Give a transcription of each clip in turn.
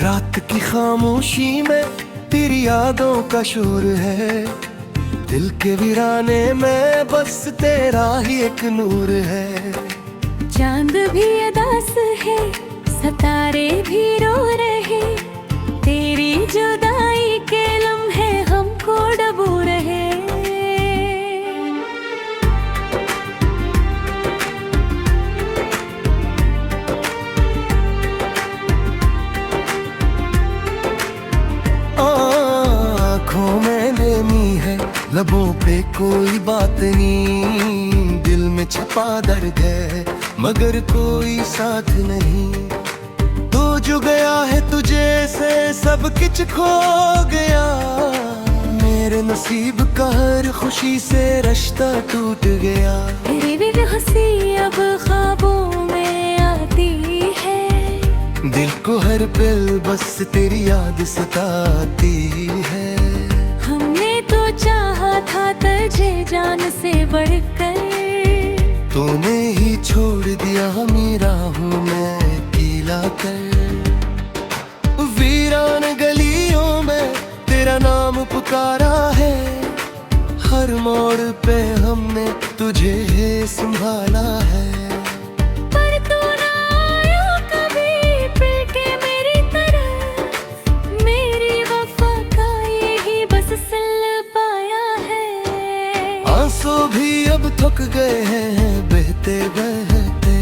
रात की खामोशी में तेरी यादों का शोर है। दिल के वीराने में बस तेरा ही एक नूर है। चांद भी उदास है, सितारे भी रो रहे, तेरी जुदाई के लम्हे हमको डबो रहे। आँखों में नेमी है, लबों पे कोई बात नहीं, दिल में छपा दर्द है मगर कोई साथ नहीं। तू जो गया है तुझे से सब कुछ खो गया, मेरे नसीब का हर खुशी से रिश्ता टूट गया। तेरी भी हंसी अब ख्वाबों में आती है, दिल को हर पल बस तेरी याद सताती है। हमने तो चाहा था तुझे जान से बढ़कर, तूने ही छोड़ दिया मेरा हूँ मैं गीला कर। वीरान गलियों में तेरा नाम पुकारा है, हर मोड़ पे हमने तुझे संभाला है। पर तू ना आया कभी फिर के मेरी तरफ, मेरी वफा का यही बस सिल पाया है। आंसू भी अब थक गए हैं बहते बहते,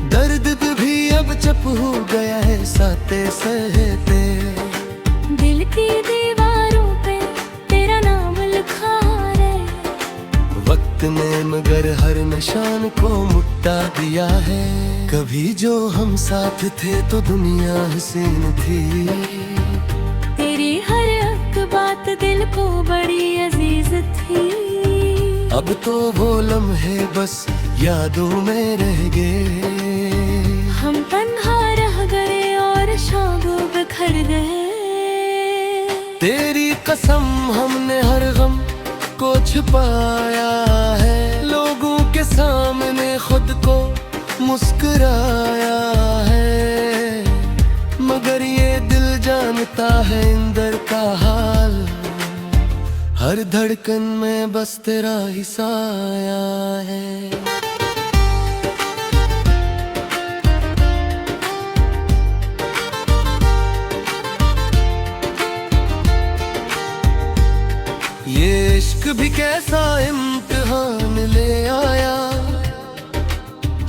दर्द भी अब चुप हो गया है सहते सहते। दिल की दीवारों पे तेरा नाम लिखा है, वक्त ने मगर हर निशान को मिटा दिया है। कभी जो हम साथ थे तो दुनिया हसीन थी, तेरी हर एक बात दिल को बड़ी अजीज थी। अब तो वो लम्हे बस यादों में रह गए, हम तन्हा रह गए और शाम बिखर गए। तेरी कसम हमने हर गम को छुपाया है, लोगों के सामने खुद को मुस्कुराया है, मगर ये दिल जानता है अंदर का हाल, हर धड़कन में बस तेरा ही साया है। ये इश्क भी कैसा इम्तिहान ले आया,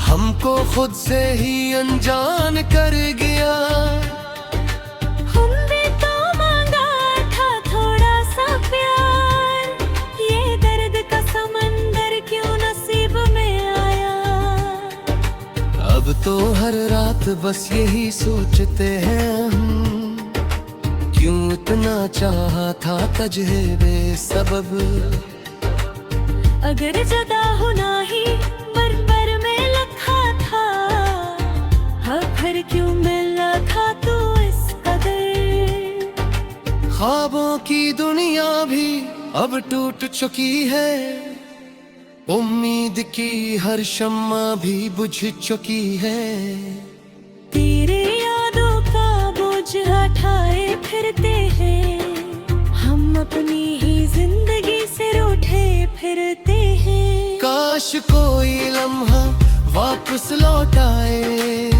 हमको खुद से ही अनजान कर गया। हमने तो मांगा था थोड़ा सा प्यार, ये दर्द का समंदर क्यों नसीब में आया। अब तो हर रात बस यही सोचते हैं हम, क्यों इतना चाहा था तुझे बेसबब। अगर जुदा होना ही बरबर में लिखा था, हाँ फिर क्यों मिला था तू इस कदर। ख्वाबों की दुनिया भी अब टूट चुकी है, उम्मीद की हर शम्मा भी बुझ चुकी है। तेरे यादों का बोझ उठाए फिरते हैं, हम अपनी ही जिंदगी से रूठे फिरते हैं। काश कोई लम्हा वापस लौट आए,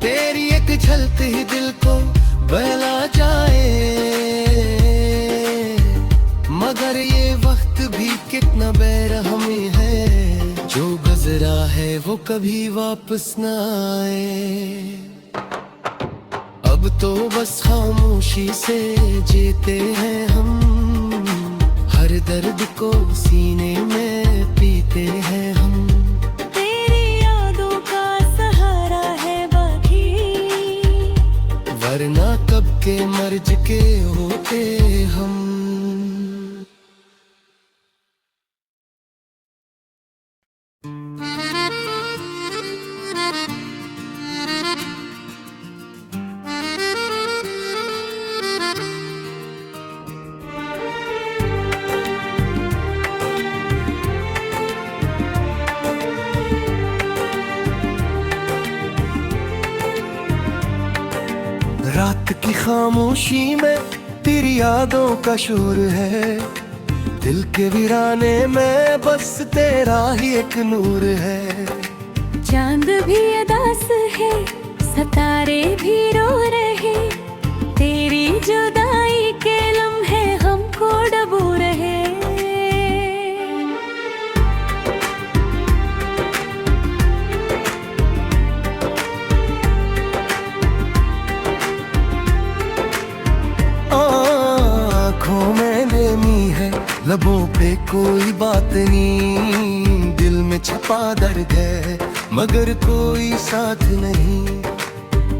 तेरी एक झलक ही दिल को बहला जाए, मगर ये वक्त भी कितना बेरहमी है, जो गुजरा है वो कभी वापस न आए। अब तो बस खामोशी से जीते हैं हम, हर दर्द को सीने में पीते हैं हम। तेरी यादों का सहारा है बाकी, वरना कब के मर्ज के होते हम। रात की खामोशी में तेरी यादों का शोर है, दिल के वीराने में बस तेरा ही एक नूर है। चांद भी उदास है, सितारे भी रो रहे, तेरी जुदाई के लम्हे हमको डबो रहे। आँखों में नेमी है, लबों पे कोई बात नहीं, दिल में छपा दर्द है मगर कोई साथ नहीं।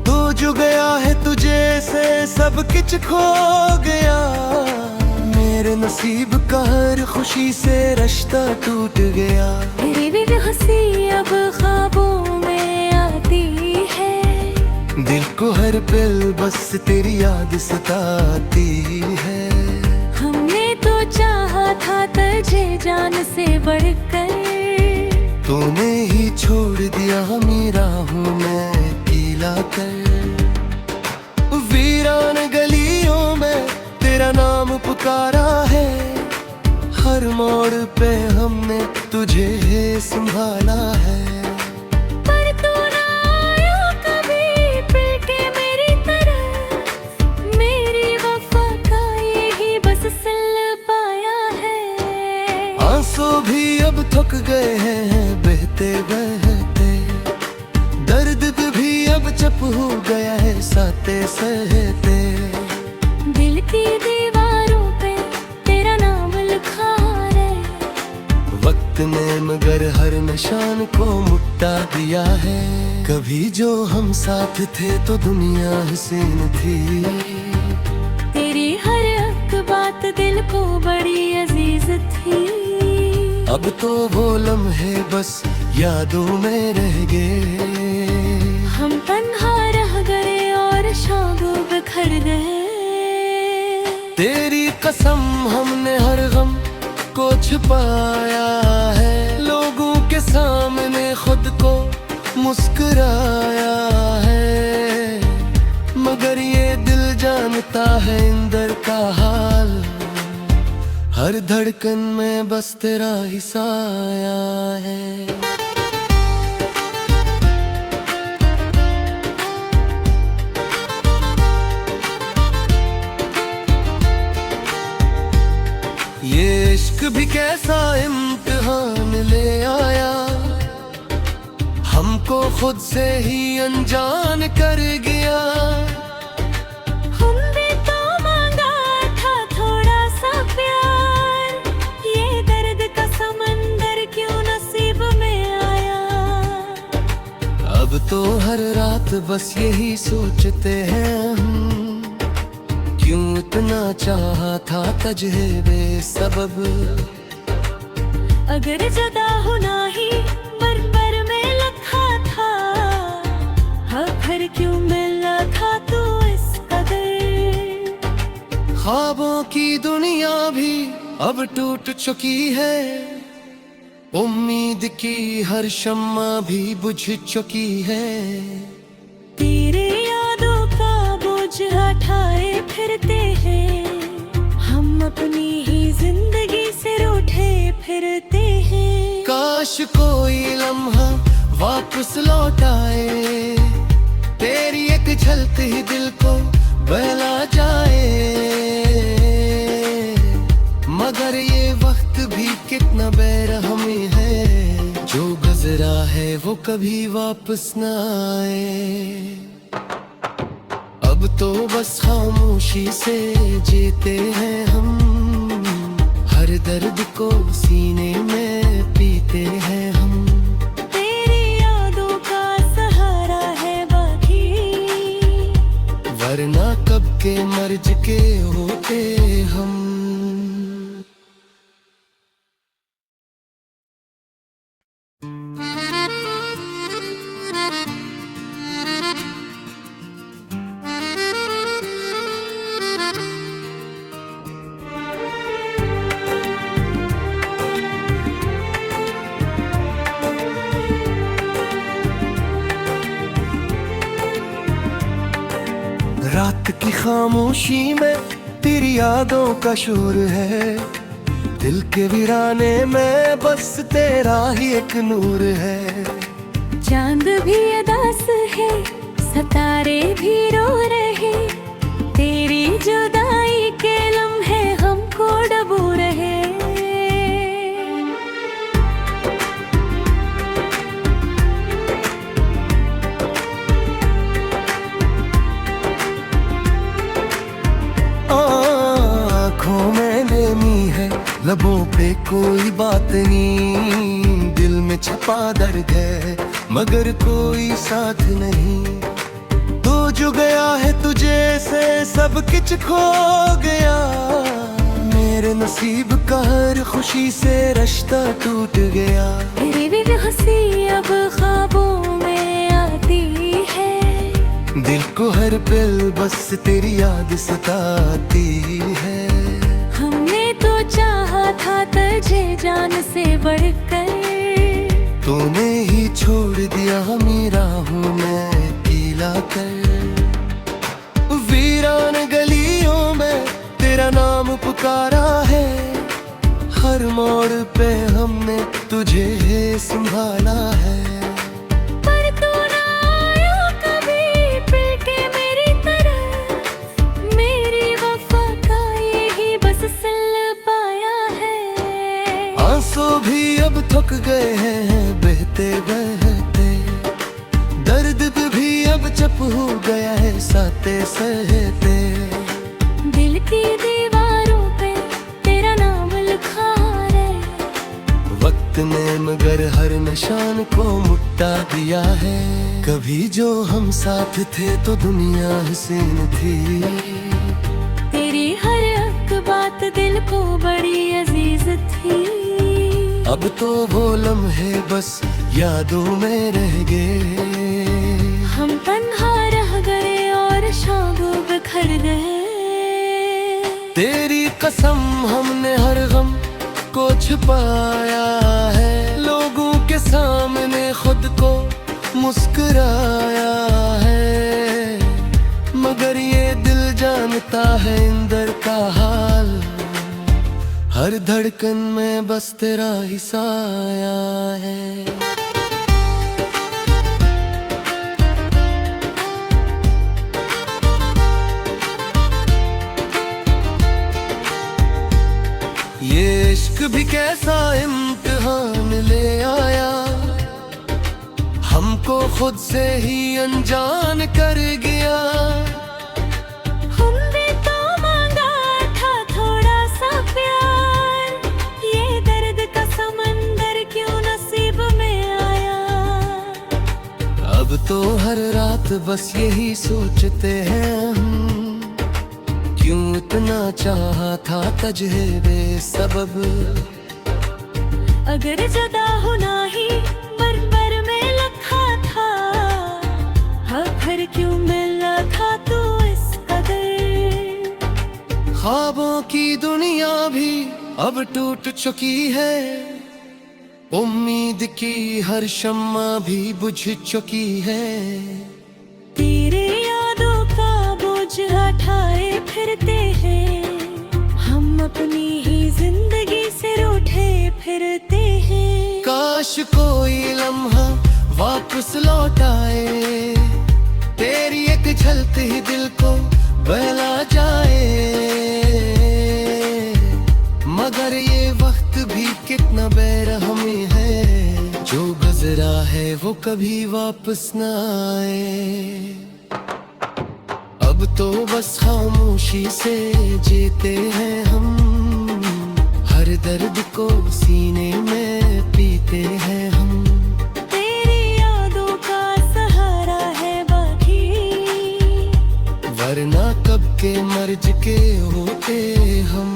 तू जो गया है तुझे से सब कुछ खो गया, मेरे नसीब का हर खुशी से रिश्ता टूट गया। तेरी भी हंसी अब ख्वाबों में आती है, दिल को हर पल बस तेरी याद सताती है। हमने तो चाहा था तुझे जान से बढ़कर, तूने ही छोड़ दिया मेरा हूँ मैं अकेला कर। वीरान गलियों में तेरा नाम पुकारा है, हर मोड़ पे हमने तुझे संभाला है। पर तू ना आया कभी फिर के मेरी तरफ, मेरी वफा का यही बस सिल पाया है। आंसू भी अब थक गए हैं बहते बहते, दर्द भी अब चुप हो गया है सहते सहते। दिल की दीवारों पे तेरा नाम लिखा है, वक्त ने मगर हर निशान को मिटा दिया है। कभी जो हम साथ थे तो दुनिया हसीन थी, तेरी हर एक बात दिल को बड़ी अजीज थी। अब तो वो लम्हे बस यादों में रह गए, हम तन्हा रह गए और शाम बिखर गए। तेरी कसम हमने हर गम को छुपाया है, लोगों के सामने खुद को मुस्कुराया है, मगर ये दिल जानता है अंदर का हाल, हर धड़कन में बस तेरा ही साया है। ये इश्क भी कैसा इम्तिहान ले आया, हमको खुद से ही अनजान कर गया। हमने तो मांगा था थोड़ा सा प्यार, ये दर्द का समंदर क्यों नसीब में आया। अब तो हर रात बस यही सोचते हैं हम, क्यों इतना चाहा था तुझे बेसबब। अगर जुदा होना ही बरबर में लिखा था, हाँ फिर क्यों मिला था तू इस कदर। ख्वाबों की दुनिया भी अब टूट चुकी है, उम्मीद की हर शम्मा भी बुझ चुकी है। तेरे यादों का बोझ उठाए फिरते हैं, हम अपनी ही जिंदगी से रूठे फिरते हैं। काश कोई लम्हा वापस लौट आए, तेरी एक झलक ही दिल को बहला जाए, मगर ये वक्त भी कितना बेरहमी है, जो गुजरा है वो कभी वापस न आए। अब तो बस खामोशी से जीते हैं हम, हर दर्द को सीने में पीते हैं हम। तेरी यादों का सहारा है बाकी, वरना कब के मर्ज के होते हम। रात की खामोशी में तेरी यादों का शोर है, दिल के वीराने में बस तेरा ही एक नूर है। चांद भी उदास है, सितारे भी रो रहे, तेरी जुदाई के लम्हे हमको डबो रहे। आँखों में नेमी है, लबों पे कोई बात नहीं, दिल में छपा दर्द है मगर कोई साथ नहीं। तू जो गया है तुझे से सब कुछ खो गया, मेरे नसीब का हर खुशी से रिश्ता टूट गया। तेरी भी हंसी अब ख्वाबों में आती है, दिल को हर पल बस तेरी याद सताती है। हमने तो चाहा था तुझे जान से बढ़कर, तूने ही छोड़ दिया मेरा हूँ मैं पीला कर। वीरान गलियों में तेरा नाम पुकारा है, हर मोड़ पे हमने तुझे संभाला है। पर तू ना आया कभी फिर के मेरी तरफ, मेरी वफा का यही बस सिल पाया है। आंसू भी अब थक गए हैं बहते बहते, दर्द भी अब चुप हो गया है सहते सहते। दिल की दीवारों पे तेरा नाम लिखा है, वक्त ने मगर हर निशान को मिटा दिया है। कभी जो हम साथ थे तो दुनिया हसीन थी, तेरी हर एक बात दिल को बड़ी अजीज थी। अब तो वो लम्हे बस यादों में रह गए, हम तन्हा रह गए और शाम बिखर गए। तेरी कसम हमने हर गम को छुपाया है, लोगों के सामने खुद को मुस्कुराया है, मगर ये दिल जानता है अंदर का हाल, हर धड़कन में बस तेरा ही साया है। ये इश्क भी कैसा इम्तिहान ले आया, हमको खुद से ही अनजान कर गया। हमने तो मांगा था थोड़ा सा प्यार, ये दर्द का समंदर क्यों नसीब में आया। अब तो हर रात बस यही सोचते हैं हम, क्यों इतना चाहा था तुझे बेसबब। अगर जुदा होना ही बरबर में लिखा था, हाँ फिर क्यों मिला था तू इस कदर। ख्वाबों की दुनिया भी अब टूट चुकी है, उम्मीद की हर शम्मा भी बुझ चुकी है। तेरे यादों का बोझ उठाए फिरते हैं, हम अपनी ही जिंदगी से रूठे फिरते हैं। काश कोई लम्हा वापस लौट आए, तेरी एक झलक ही दिल को बहला जाए, मगर ये वक्त भी कितना बेरहमी है, जो गुजरा है वो कभी वापस न आए। अब तो बस खामोशी से जीते हैं हम, हर दर्द को सीने में पीते हैं हम। तेरी यादों का सहारा है बाकी, वरना कब के मर्ज के होते हम।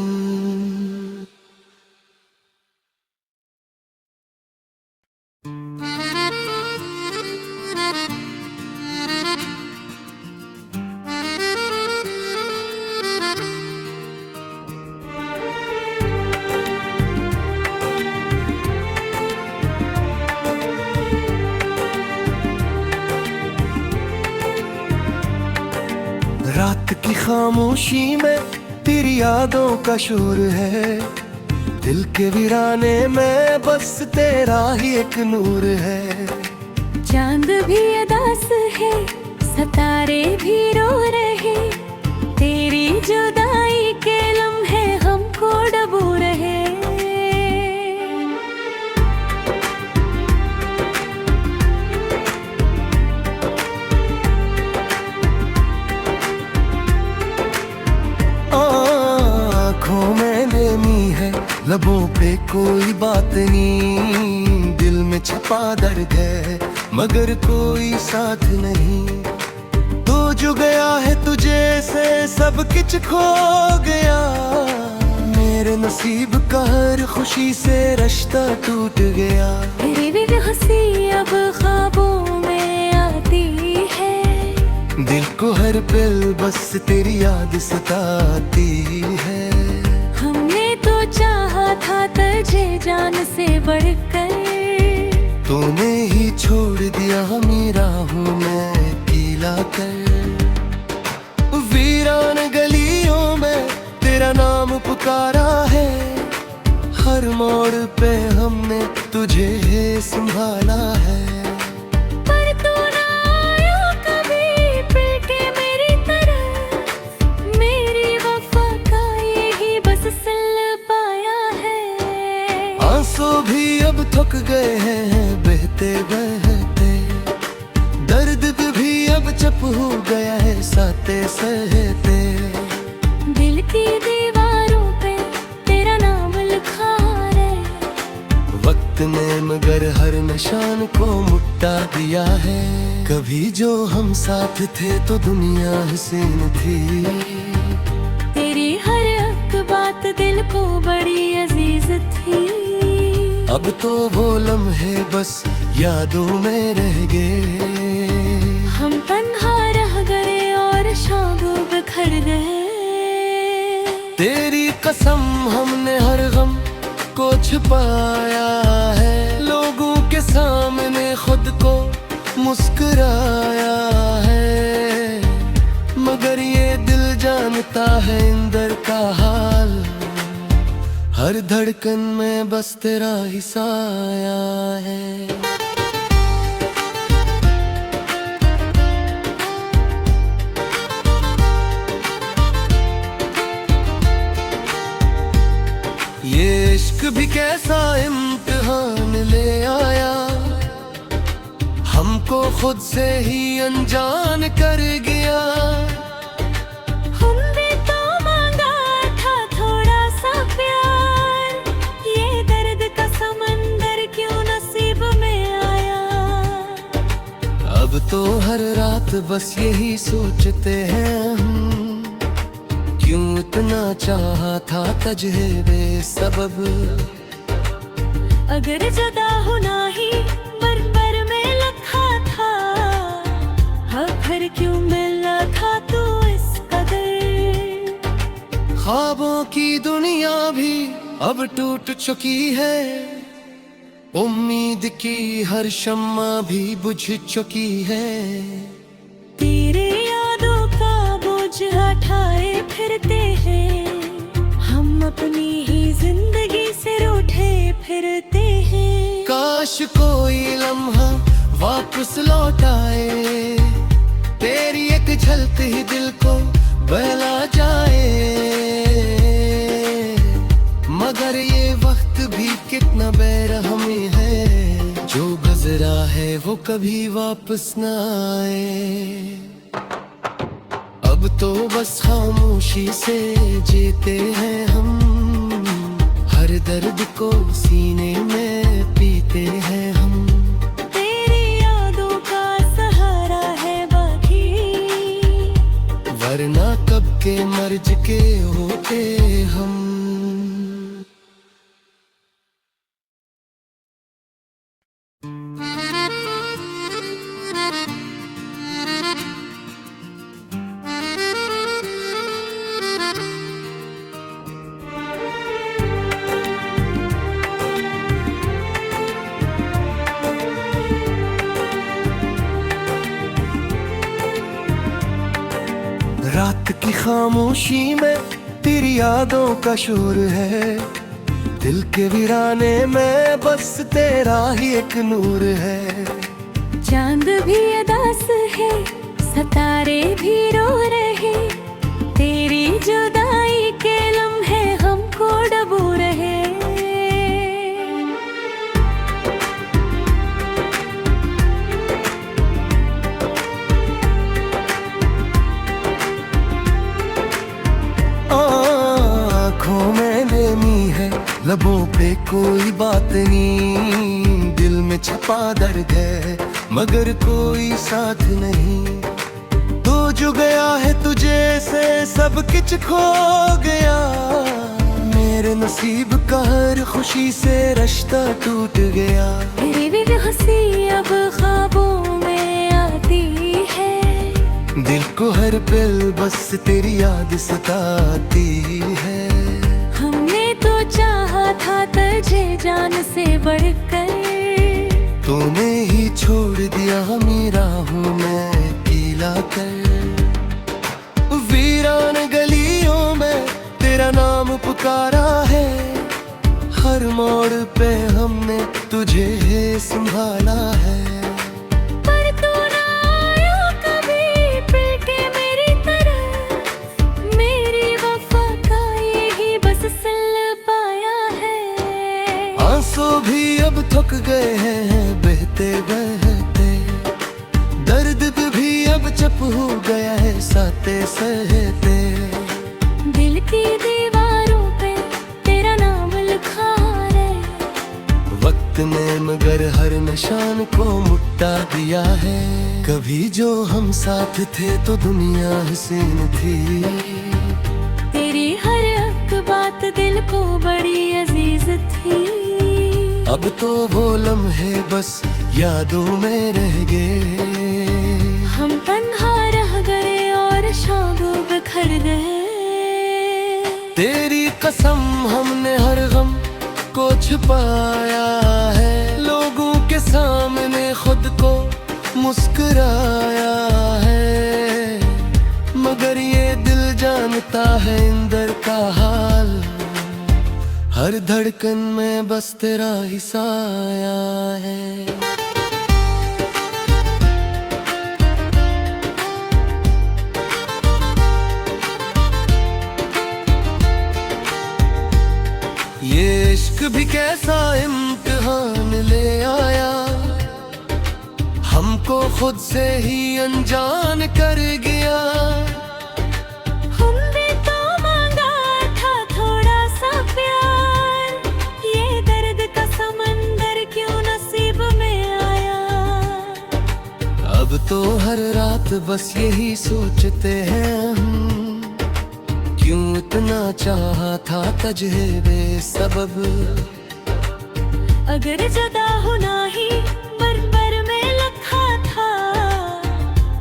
रात की खामोशी में तेरी यादों का शोर है, दिल के वीराने में बस तेरा ही एक नूर है। चांद भी उदास है, सितारे भी रो रहे, तेरी जुदाई के लम्हे हमको डबो रहे। आँखों में नेमी है, लबों पे कोई बात नहीं, दिल में छपा दर्द है मगर कोई साथ नहीं। तू जो गया है तुझे से सब कुछ खो गया, मेरे नसीब का हर खुशी से रिश्ता टूट गया। तेरी भी हंसी अब ख्वाबों में आती है, दिल को हर पल बस तेरी याद सताती है। हमने तो चाहा था तुझे जान से बढ़कर, तूने ही छोड़ दिया मेरा हूँ मैं पीला कर। वीरान गलियों में तेरा नाम पुकारा है, हर मोड़ पे हमने तुझे संभाला है। पर तू ना आया कभी फिर के मेरी तरफ, मेरी वफा का यही बस सिल पाया है। आंसू भी अब थक गए हैं बहते बहते, दर्द भी अब चुप हो गया है सहते सहते। दिल की दीवारों पे तेरा नाम लिखा है, वक्त ने मगर हर निशान को मिटा दिया है। कभी जो हम साथ थे तो दुनिया हसीन थी, तेरी हर एक बात दिल को बड़ी अजीज थी। अब तो वो लम्हे बस यादों में रह गए, हम तन्हा रह गए और शाम बिखर गए। तेरी कसम हमने हर गम को छुपाया है, लोगों के सामने खुद को मुस्कुराया है, मगर ये दिल जानता है अंदर का हाल, हर धड़कन में बस तेरा ही साया है। ये इश्क भी कैसा इम्तिहान ले आया, हमको खुद से ही अनजान कर गया। हमने तो मांगा था थोड़ा सा प्यार, ये दर्द का समंदर क्यों नसीब में आया। अब तो हर रात बस यही सोचते हैं हम, क्यों इतना चाहा था तुझे बेसबब। अगर जुदा होना ही पर में लिखा था, हाँ फिर क्यों मिला था तू इस कदर। ख्वाबों की दुनिया भी अब टूट चुकी है, उम्मीद की हर शम्मा भी बुझ चुकी है। तेरे यादों का बोझ उठाए फिरते हैं, हम अपनी ही जिंदगी से रूठे फिरते हैं। काश कोई लम्हा वापस लौट आए, तेरी एक झलक ही दिल को बहला जाए, मगर ये वक्त भी कितना बेरहमी है, जो गुजरा है वो कभी वापस न आए। अब तो बस खामोशी से जीते हैं हम, हर दर्द को सीने में पीते हैं हम। तेरी यादों का सहारा है बाकी, वरना कब के मर्ज के होते हम। रात की खामोशी में तेरी यादों का शोर है, दिल के वीराने में बस तेरा ही एक नूर है। चांद भी उदास है, सितारे भी रो रहे, तेरी जुदाई के लम्हे हमको डबो रहे। आँखों में नेमी है, लबों पे कोई बात नहीं, दिल में छपा दर्द है मगर कोई साथ नहीं। तू जो गया है तुझे से सब कुछ खो गया, मेरे नसीब का हर खुशी से रिश्ता टूट गया। तेरी भी हंसी अब ख्वाबों में आती है, दिल को हर पल बस तेरी याद सताती है। हमने तो चाहा था तुझे जान से बढ़कर, तूने ही छोड़ दिया मेरा हूँ मैं अकेला कर। वीरान गलियों में तेरा नाम पुकारा है, हर मोड़ पे हमने तुझे संभाला है। पर तू ना आया कभी फिर के मेरी तरफ, मेरी वफा का यही बस सिल पाया है। आंसू भी अब थक गए हैं बहते बहते, दर्द भी अब चुप हो गया है सहते सहते। दिल की दीवारों पे तेरा नाम लिखा है, वक्त ने मगर हर निशान को मुट्टा दिया है। कभी जो हम साथ थे तो दुनिया हसीन थी, तेरी हर एक बात दिल को बड़ी अजीज थी। अब तो वो लम्हे बस यादों में रह गए, हम तन्हा रह गए और शामों बिखर गए। तेरी कसम हमने हर गम को छुपाया है, लोगों के सामने खुद को मुस्कुराया है, मगर ये दिल जानता है अंदर का हाल, हर धड़कन में बस तेरा ही साया है। ये इश्क भी कैसा इम्तिहान ले आया, हमको खुद से ही अनजान कर गया। हमने तो मांगा था थोड़ा सा प्यार, ये दर्द का समंदर क्यों नसीब में आया। अब तो हर रात बस यही सोचते हैं हम, क्यों इतना चाहा था तुझे बेसबब। अगर जुदा होना ही पर में लिखा था,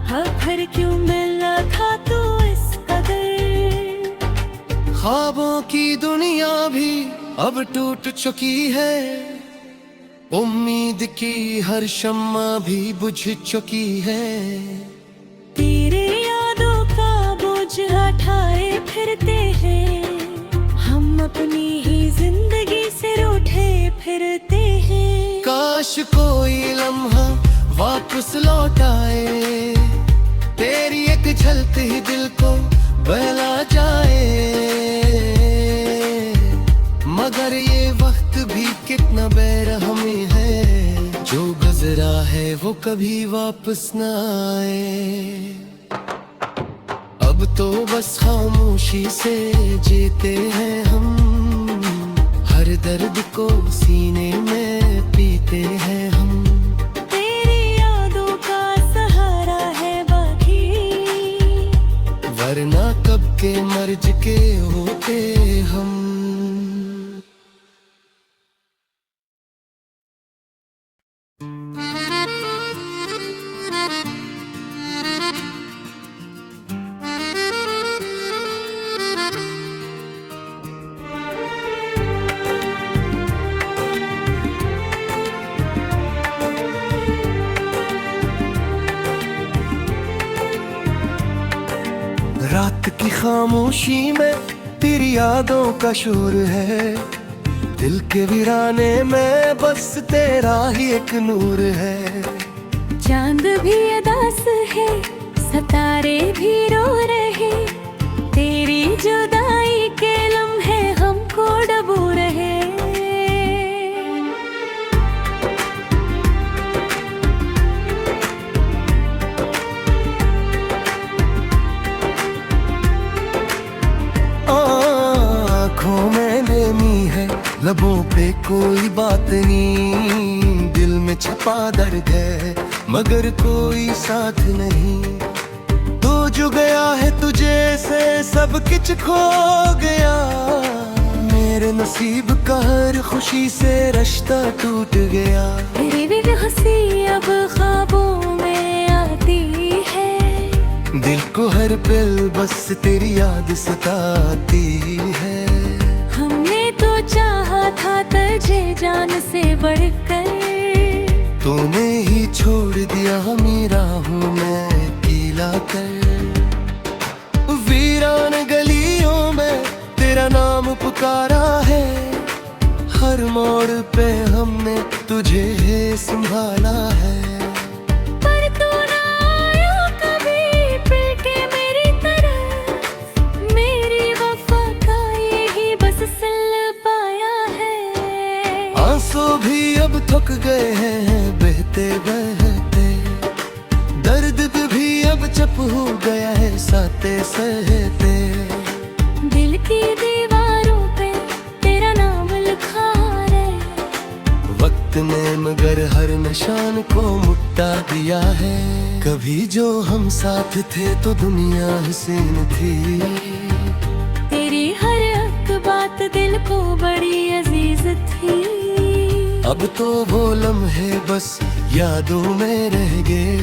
हाँ फिर क्यों मिला था तू इस कदर। ख्वाबों की दुनिया भी अब टूट चुकी है, उम्मीद की हर शम्मा भी बुझ चुकी है। तेरे यादों का बोझ उठाए फिरते हैं, हम अपनी ही जिंदगी से रूठे फिरते हैं। काश कोई लम्हा वापस लौट आए, तेरी एक झलक ही दिल को बहला जाए, मगर ये वक्त भी कितना बेरहमी है, जो गुजरा है वो कभी वापस न आए। अब तो बस खामोशी से जीते हैं हम, हर दर्द को सीने में पीते हैं हम। तेरी यादों का सहारा है बाकी, वरना कब के मर्ज के होते हम। रात की खामोशी में तेरी यादों का शोर है, दिल के वीराने में बस तेरा ही एक नूर है। चांद भी उदास है, सितारे भी रो रहे, तेरी जुदाई के लम्हे हमको डबो रहे। आँखों में नेमी है, लबों पे कोई बात नहीं, दिल में छपा दर्द है मगर कोई साथ नहीं। तू जो गया है तुझे से सब कुछ खो गया, मेरे नसीब का हर खुशी से रिश्ता टूट गया। तेरी भी हंसी अब ख्वाबों में आती है, दिल को हर पल बस तेरी याद सताती है। हमने तो चाहा था तुझे जान से बढ़कर, तूने ही छोड़ दिया मेरा हूँ मैं गीला कर। वीरान गलियों में तेरा नाम पुकारा है, हर मोड़ पे हमने तुझे संभाला है। पर तू ना आया कभी फिर के मेरी तरफ, मेरी वफा का यही बस सिल पाया है। आंसू भी अब थक गए हैं बहते बहते, दर्द भी अब चुप हो गया है सहते सहते। दिल की दीवारों पे तेरा नाम लिखा है, वक्त ने मगर हर निशान को मिटा दिया है। कभी जो हम साथ थे तो दुनिया हसीन थी, तेरी हर एक बात दिल को बड़ी अजीज थी। अब तो वो लम्हे बस यादों में रह गए,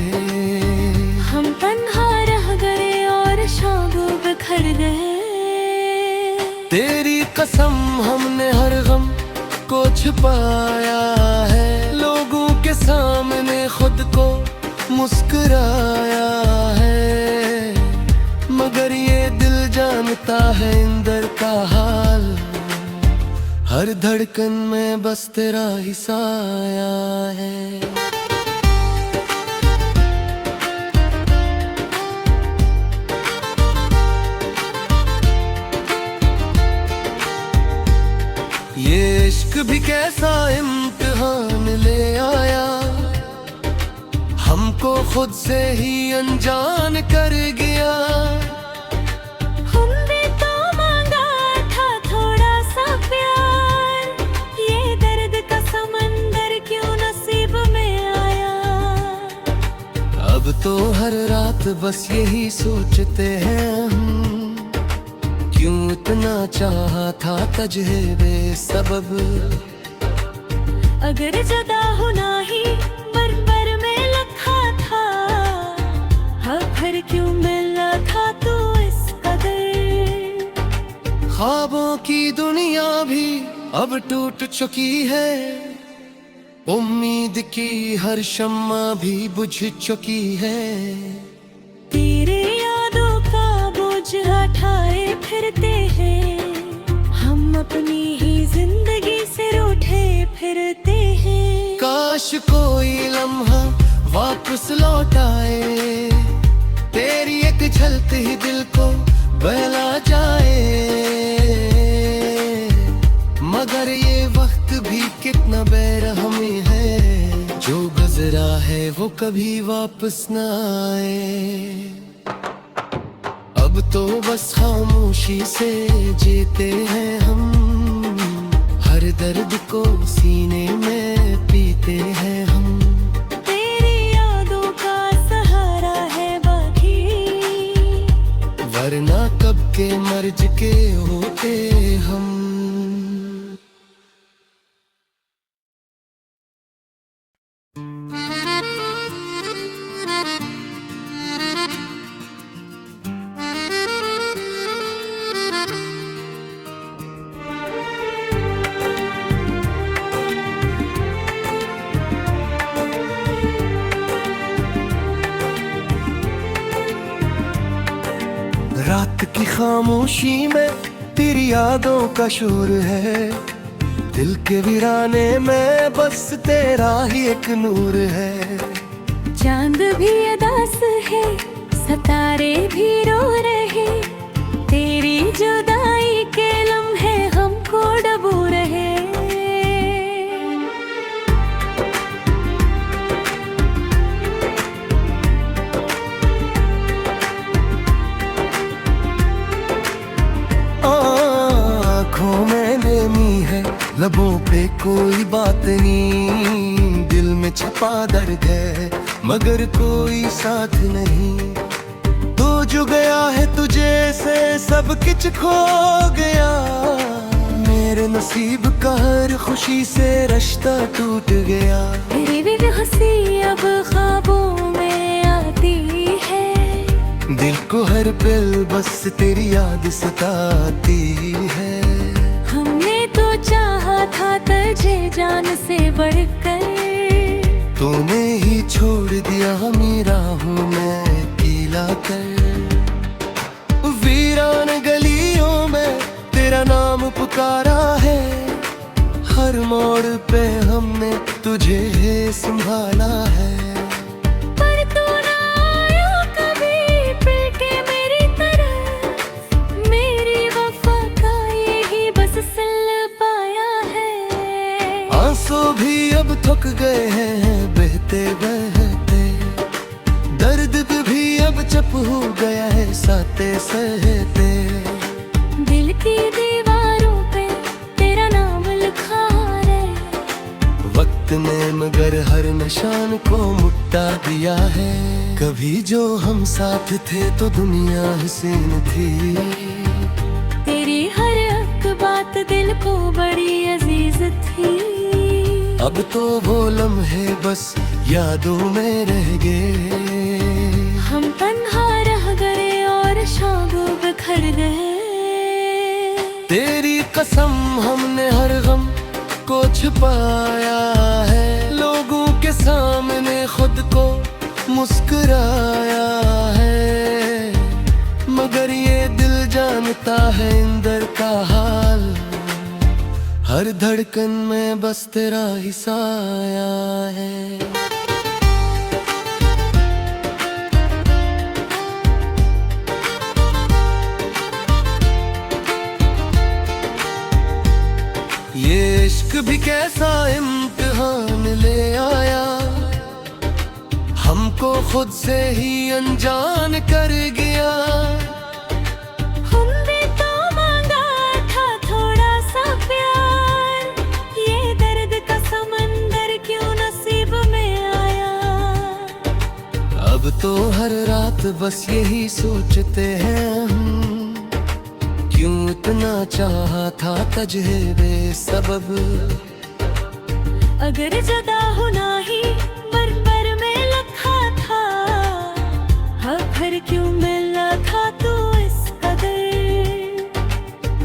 हम तन्हा रह गए और शाम बिखर गए। तेरी कसम हमने हर गम को छुपाया है, लोगों के सामने खुद को मुस्कुराया है, मगर ये दिल जानता है अंदर का हाल, हर धड़कन में बस तेरा ही साया है। ये इश्क भी कैसा इम्तिहान ले आया, हमको खुद से ही अनजान कर गया। हमने तो मांगा था थोड़ा सा प्यार, ये दर्द का समंदर क्यों नसीब में आया। अब तो हर रात बस यही सोचते हैं हम, क्यों इतना चाहा था तुझे बेसबब। अगर जुदा होना ही बरबर में लिखा था, हाँ फिर क्यों मिला था तू इस कदर। ख्वाबों की दुनिया भी अब टूट चुकी है, उम्मीद की हर शम्मा भी बुझ चुकी है। तेरे यादों का बोझ उठाए फिरते हैं, हम अपनी ही जिंदगी से रूठे फिरते हैं। काश कोई लम्हा वापस लौट आए, तेरी एक झलक ही दिल को बहला जाए, मगर ये वक्त भी कितना बेरहमी है, जो गुजरा है वो कभी वापस न आए। अब तो बस खामोशी से जीते हैं हम, हर दर्द को सीने में पीते हैं हम। तेरी यादों का सहारा है बाकी, वरना कब के मर्ज के होते हम। रात रात की खामोशी में तेरी यादों का शोर है, दिल के वीराने में बस तेरा ही एक नूर है। चांद भी उदास है, सितारे भी रो रहे, तेरी जुदाई के लम्हे हमको डबो रहे। आँखों में नेमी है, लबों पे कोई बात नहीं, दिल में छपा दर्द है मगर कोई साथ नहीं। तू जो गया है तुझे से सब कुछ खो गया, मेरे नसीब का हर खुशी से रिश्ता टूट गया। तेरी भी हंसी अब ख्वाबों में आती है, दिल को हर पल बस तेरी याद सताती है। हमने तो चाहा था तुझे जान से बढ़कर, तूने ही छोड़ दिया मेरा हूँ मैं अकेला कर। वीरान गलियों में तेरा नाम पुकारा है, हर मोड़ पे हमने तुझे संभाला है। पर तू ना आया कभी फिर के मेरी तरफ, मेरी वफा का यही बस सिल पाया है। आंसू भी अब थक गए हैं बहते बहते, दर्द भी अब चुप हो गया है सहते सहते। दिल की दीवारों पे तेरा नाम लिखा है, वक्त ने मगर हर निशान को मुट्टा दिया है। कभी जो हम साथ थे तो दुनिया हसीन थी, तेरी हर एक बात दिल को बड़ी अजीज थी। अब तो वो लम्हे बस यादों में रह गए, हम तन्हा रह गए और शाम बिखर गए। तेरी कसम हमने हर गम को छुपाया है, लोगों के सामने खुद को मुस्कुराया है, मगर ये दिल जानता है अंदर का हाल, हर धड़कन में बस तेरा ही साया है। ये इश्क भी कैसा इम्तिहान ले आया, हमको खुद से ही अनजान कर गया। हमने तो मांगा था थोड़ा सा प्यार, ये दर्द का समंदर क्यों नसीब में आया। अब तो हर रात बस यही सोचते हैं हम, क्यों इतना चाहा था तुझे बेसबब। अगर जुदा होना ही पर में लिखा था, हाँ फिर क्यों मिला था तू इस कदर।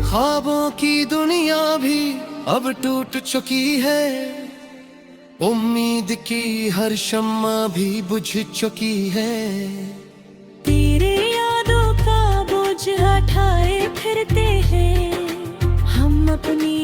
ख्वाबों की दुनिया भी अब टूट चुकी है, उम्मीद की हर शम्मा भी बुझ चुकी है। तेरे यादों का बोझ उठाए फिरते हैं हम अपनी